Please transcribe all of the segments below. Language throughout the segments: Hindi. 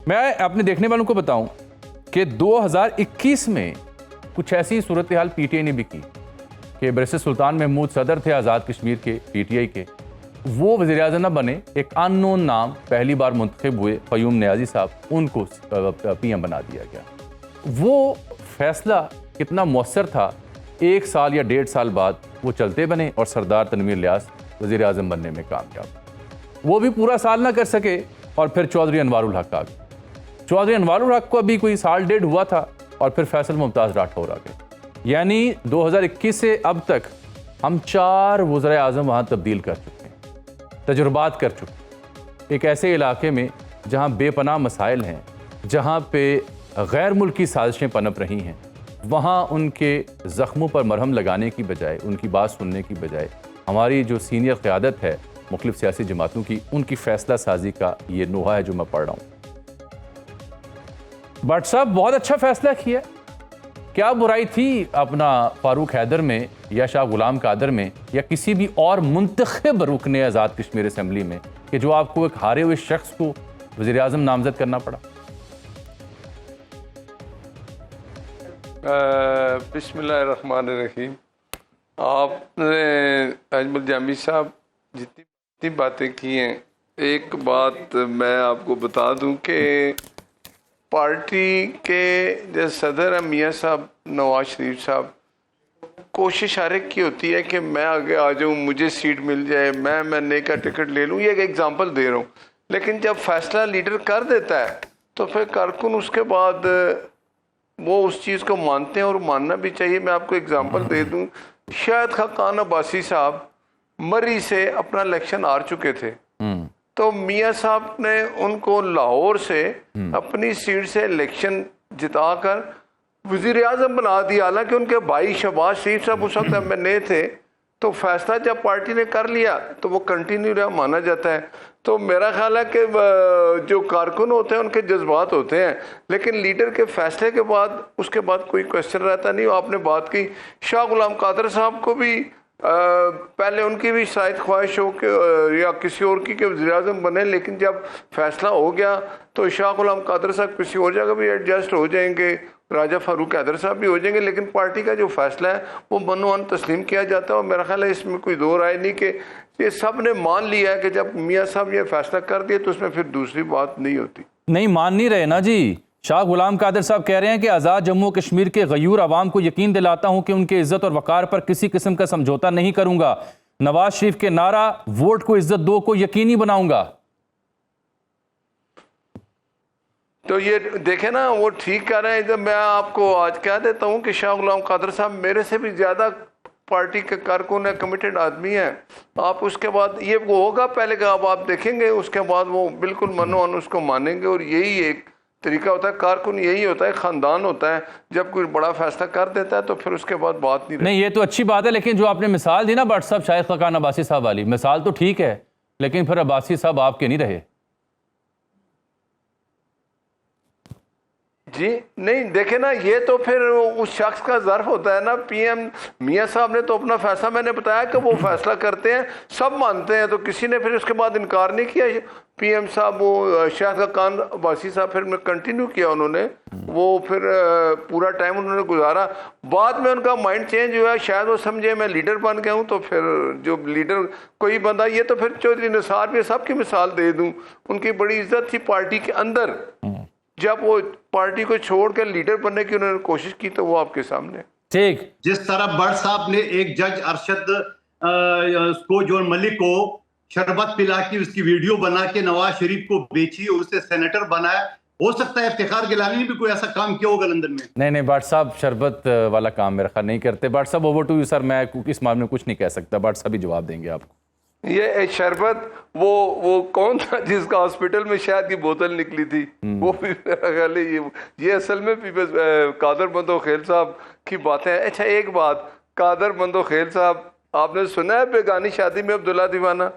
मैं अपने देखने वालों को बताऊं कि 2021 में कुछ ऐसी सूरत हाल पीटीआई ने भी की कि बैरिस्टर सुल्तान महमूद सदर थे आज़ाद कश्मीर के पीटीआई के, वो वज़ीर-ए-आज़म न बने, एक अननोन नाम पहली बार मुंतखब हुए क़य्यूम नियाज़ी साहब, उनको पीएम बना दिया गया। वो फैसला कितना मौसर था, 1 साल या 1.5 साल बाद वो चलते बने और सरदार तनवीर इलियास वज़ीर-ए-आज़म बनने में कामयाब। वो भी पूरा साल ना कर सके और फिर चौधरी अनवारुल हक आ गए। चौधरी अनवारुल हक को अभी कोई साल 1.5 हुआ था और फिर फैसल मुमताज़ राठौर आ गए। यानी 2021 से अब तक हम 4 वज़ीर-ए-आज़म वहाँ तब्दील कर चुके हैं, तजुर्बात कर चुके। एक ऐसे इलाके में जहाँ बेपनाह मसाइल हैं, जहाँ पे गैर मुल्की साजिशें पनप रही हैं, वहाँ उनके ज़ख्मों पर मरहम लगाने की बजाय, उनकी बात सुनने की बजाय हमारी जो सीनियर क़यादत है मुख्तलिफ़ सियासी जमातों की, उनकी फ़ैसला साजी का ये नोहा है जो मैं पढ़ रहा हूँ। भट्ट साहब बहुत अच्छा फ़ैसला किया। क्या बुराई थी अपना फ़ारूक हैदर में या शाह गुलाम कादर में या किसी भी और मुंतखब रुकने आज़ाद कश्मीर असम्बली में कि जो आपको एक हारे हुए शख्स को वज़ीर-ए-आज़म नामज़द करना पड़ा? बिस्मिल्लाहिर्रहमानिर्रहीम। आपने अजमल जामी साहब जितनी बातें की हैं, एक बात मैं आपको बता दूं कि पार्टी के जो सदर हैं मियाँ साहब नवाज शरीफ साहब, कोशिश हर एक की होती है कि मैं आगे आ जाऊं, मुझे सीट मिल जाए, मैं का टिकट ले लूं। ये एक एग्जांपल दे रहा हूं, लेकिन जब फैसला लीडर कर देता है तो फिर कारकुन उसके बाद वो उस चीज़ को मानते हैं और मानना भी चाहिए। मैं आपको एग्जांपल दे दूं, शायद खान अब्बासी साहब मरी से अपना इलेक्शन हार चुके थे, तो मियाँ साहब ने उनको लाहौर से अपनी सीट से इलेक्शन जिताकर वज़ीर-ए-आज़म बना दिया। हालांकि उनके भाई शहबाज शरीफ साहब उस वक्त एमएनए थे, तो फैसला जब पार्टी ने कर लिया तो वो कंटिन्यू रहा, माना जाता है। तो मेरा ख्याल है कि जो कारकुन होते हैं उनके जज्बात होते हैं, लेकिन लीडर के फैसले के बाद उसके बाद कोई क्वेश्चन रहता नहीं। आपने बात की शाह गुलाम कादर साहब को भी, पहले उनकी भी शायद ख्वाहिश हो कि या किसी और की वज़ीर-ए-आज़म बने, लेकिन जब फैसला हो गया तो शाह गुलाम कादर साहब किसी और जगह भी एडजस्ट हो जाएंगे, राजा फारूक हैदर साहब भी हो जाएंगे, लेकिन पार्टी का जो फैसला है वो मनोअन तस्लीम किया जाता है। और मेरा ख्याल है इसमें कोई दो राय नहीं कि ये सब ने मान लिया है कि जब मियाँ साहब ये फैसला कर दिए तो उसमें फिर दूसरी बात नहीं होती। नहीं मान नहीं रहे ना जी। शाह गुलाम कादर साहब कह रहे हैं कि आज़ाद जम्मू कश्मीर के गयूर आवाम को यकीन दिलाता हूं कि उनके इज्जत और वक़ार पर किसी किस्म का समझौता नहीं करूंगा। नवाज शरीफ के नारा वोट को इज्जत दो को यकीनी बनाऊंगा। तो ये देखे ना, वो ठीक कह रहे हैं। जब मैं आपको आज कह देता हूं कि शाह गुलाम कादर साहब मेरे से भी ज्यादा पार्टी के कारकुन है, कमिटेड आदमी है। आप उसके बाद ये वो होगा पहले का, अब आप देखेंगे उसके बाद वो बिल्कुल मनोअन उसको मानेंगे। और यही एक तरीका होता है, कारकुन यही होता है, खानदान होता है, जब कोई बड़ा फैसला कर देता है तो फिर उसके बाद बात नहीं। ये तो अच्छी बात है, लेकिन जो आपने मिसाल दी ना भट्ट साहब शाहिद खान अब्बासी साहब वाली मिसाल तो ठीक है, लेकिन फिर अब्बासी साहब आपके नहीं रहे जी। नहीं देखे ना, ये तो फिर उस शख्स का ज़र्फ होता है ना। पीएम मियाँ साहब ने तो अपना फैसला, मैंने बताया कि वो फैसला करते हैं, सब मानते हैं, तो किसी ने फिर उसके बाद इनकार नहीं किया। पीएम साहब वो शाहिद खान अब्बासी साहब फिर कंटिन्यू किया उन्होंने, वो फिर पूरा टाइम उन्होंने गुजारा। बाद में उनका माइंड चेंज हुआ, शायद वो समझे मैं लीडर बन गया हूँ, तो फिर जो लीडर कोई बंदा, ये तो फिर चौधरी निसार भी सबकी मिसाल दे दूँ, उनकी बड़ी इज्जत थी पार्टी के अंदर। जब वो पार्टी को छोड़ कर लीडर बनने की उन्होंने कोशिश की तो वो आपके सामने। ठीक, जिस तरह भट्ट साहब ने एक जज अरशद को, जो मलिक को शरबत पिला के उसकी वीडियो बना के नवाज शरीफ को बेची और उसे सेनेटर बनाया, हो सकता है इफ्तिखार गिलानी ने भी कोई ऐसा काम किया होगा लंदन में। नहीं भट्ट साहब शरबत वाला काम मेरा ख्याल नहीं करते। भट्ट साहब ओवर टू यू सर, मैं इस मामले में कुछ नहीं कह सकता, भट्ट साहब ही जवाब देंगे आपको। ये शरबत वो कौन था जिसका हॉस्पिटल में शायद की बोतल निकली थी, वो भी मेरा ख्याल है ये असल में कादर बंदो खेल साहब की बातें हैं। अच्छा एक बात, कादर बंदो खेल साहब, आपने सुना है बेगानी शादी में अब्दुल्ला दीवाना?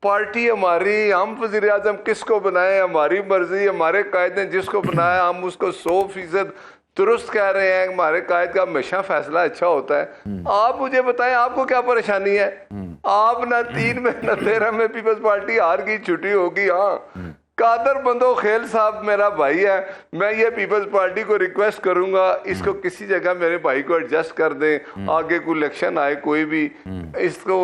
पार्टी हमारी, हम वज़ीर-ए-आज़म किसको बनाए हमारी मर्जी, हमारे कायद ने जिसको बनाया हम उसको 100% दुरुस्त कह रहे हैं। हमारे कायद का हमेशा फैसला अच्छा होता है। आप मुझे बताएं आपको क्या परेशानी है? आप ना 3 में ना 13 में पीपल्स पार्टी हार गई, छुट्टी होगी, हाँ कादर बंदोखेल साहब मेरा भाई है, मैं ये पीपल्स पार्टी को रिक्वेस्ट करूंगा इसको किसी जगह मेरे भाई को एडजस्ट कर दें, आगे कोई इलेक्शन आए कोई भी इसको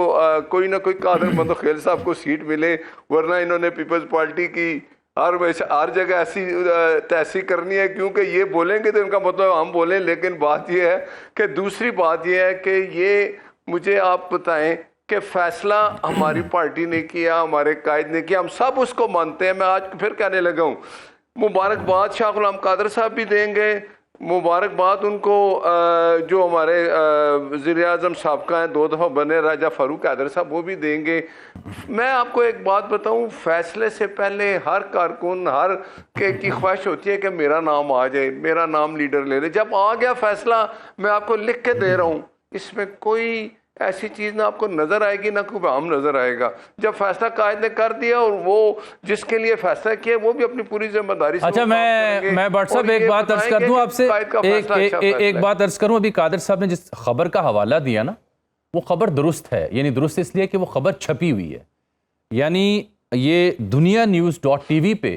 कोई ना कोई कादर बंदोखेल साहब को सीट मिले, वरना इन्होंने पीपल्स पार्टी की हर जगह ऐसी तैसी करनी है, क्योंकि ये बोलेंगे तो इनका मतलब हम बोलें। लेकिन बात ये है कि दूसरी बात ये है कि ये मुझे आप बताएं कि फैसला हमारी पार्टी ने किया, हमारे कायद ने किया, हम सब उसको मानते हैं। मैं आज फिर कहने लगा हूँ, मुबारकबाद शाह गुलाम कादर साहब भी देंगे, मुबारकबाद उनको जो हमारे वज़ीर आज़म साहब हैं 2 दफ़ा बने राजा फारूक हैदर साहब, वो भी देंगे। मैं आपको एक बात बताऊं, फैसले से पहले हर कारकुन हर की ख्वाहिश होती है कि मेरा नाम आ जाए, मेरा नाम लीडर ले ले। जब आ गया फैसला, मैं आपको लिख के दे रहा हूँ, इसमें कोई ऐसी चीज ना आपको नजर आएगी ना कोई हम नजर आएगा। जब फैसला कायद ने कर दिया और वो जिसके लिए फैसला किया वो भी अपनी पूरी जिम्मेदारी से। अच्छा, मैं भट्ट साहब एक बात अर्ज कर दूं आपसे, एक बात अर्ज करूं। अभी कादर साहब ने जिस खबर का हवाला दिया ना, वो खबर दुरुस्त है। यानी दुरुस्त इसलिए कि वो खबर छपी हुई है, यानी ये दुनिया न्यूज़.tv पे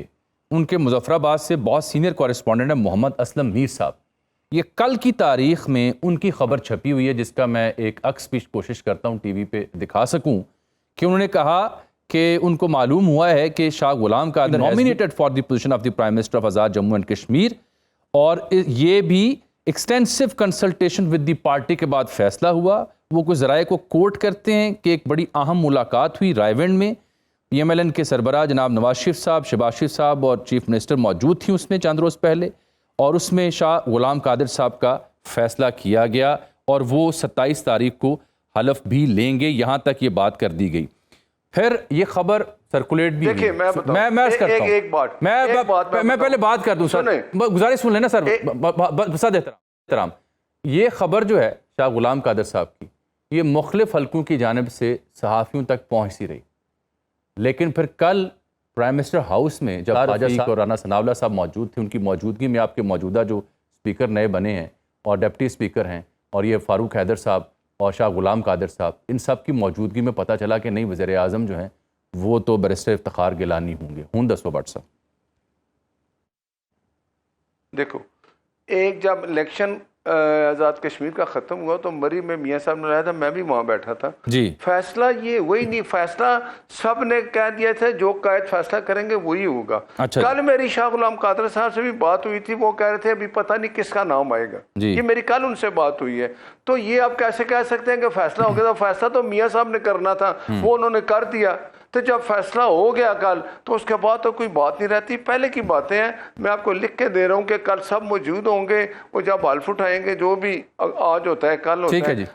उनके मुजफ्फराबाद से बहुत सीनियर कॉरेस्पॉन्डेंट है मोहम्मद असलम मीर साहब, ये कल की तारीख में उनकी खबर छपी हुई है, जिसका मैं एक अक्स भी कोशिश करता हूँ टीवी पे दिखा सकूं, कि उन्होंने कहा कि उनको मालूम हुआ है कि Shah Ghulam Qadir nominated for the position of the prime minister of Azad Jammu and Kashmir, और ये भी extensive consultation with the party के बाद फैसला हुआ। वो कुछ ज़राए को कोट करते हैं कि एक बड़ी अहम मुलाकात हुई रायविंड में, PMLN के सरबराह जनाब नवाज शरीफ साहब, शहबाज शरीफ साहब और चीफ मिनिस्टर मौजूद थी उसमें चंद रोज़ पहले, और उसमें शाह गुलाम कादर साहब का फैसला किया गया और वो 27 तारीख को हलफ भी लेंगे, यहाँ तक ये बात कर दी गई। फिर ये खबर सर्कुलेट भी देखिए, मैं पहले बात कर दूं सर, गुजारिश सुन लेना सर, एहतराम। ये खबर जो है शाह गुलाम कादर साहब की, ये मुख्तलिफ हलकों की जानिब से सहाफ़ियों तक पहुँचती रही, लेकिन फिर कल प्राइम मिनिस्टर हाउस में जब ख्वाजा साहब और राना सनाउल्लाह साहब मौजूद थे, उनकी मौजूदगी में आपके मौजूदा जो स्पीकर नए बने हैं और डिप्टी स्पीकर हैं, और ये फारूक हैदर साहब और शाह गुलाम कादर साहब, इन सब की मौजूदगी में पता चला कि नहीं, वज़ीर आज़म जो हैं वो तो बैरिस्टर इफ्तिखार गिलानी होंगे। हूं दसो भट्ट साहब, देखो, एक जब इलेक्शन आज़ाद कश्मीर का ख़त्म हुआ तो मरी में मियाँ साहब ने लाया था, मैं भी वहाँ बैठा था जी। फैसला ये वही नहीं, फैसला सब ने कह दिया था जो कायद फैसला करेंगे वही होगा। अच्छा। कल मेरी शाह गुलाम कादर साहब से भी बात हुई थी, वो कह रहे थे अभी पता नहीं किसका नाम आएगा, ये मेरी कल उनसे बात हुई है। तो ये आप कैसे कह सकते हैं कि फैसला हो गया? तो फैसला तो मियाँ साहब ने करना था, वो उन्होंने कर दिया। तो जब फैसला हो गया कल, तो उसके बाद तो कोई बात नहीं रहती, पहले की बातें हैं। मैं आपको लिख के दे रहा हूँ कि कल सब मौजूद होंगे, वो जब हल्फ उठाएंगे, जो भी आज होता है कल होता है,